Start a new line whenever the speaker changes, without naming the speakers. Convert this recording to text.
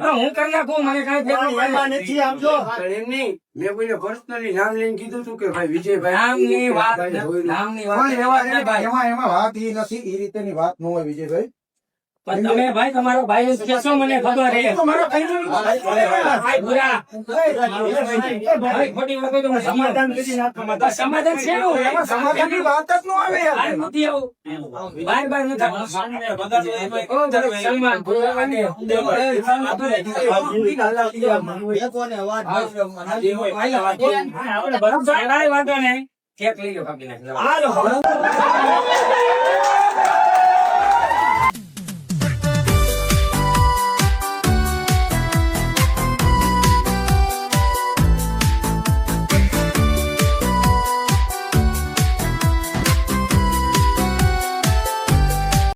હું કરી નાખું મને કઈ
નથી આમ જો
એમ નહીં મેં કોઈને પર્સનલી નામ લઈને કીધું તું કે ભાઈ વિજયભાઈ
નામની વાત
એમાં વાત ઈ નથી ઈ રીતેની વાત ન હોય વિજયભાઈ.
પણ તમે ભાઈ તમારો ભાઈ કેશો મને ખબર છે
મારો ભાઈ
ભૂરા ભાઈ ખોટી વાત તો હું સમાધાન કરી નાખું સમાધાન છે
એમાં સમાધાનની વાત જ ન આવે યાર.
આ નથી આવું બાર નથી સલમાન વાંધો નહીં ચેક લઈ લો કાપી નાખી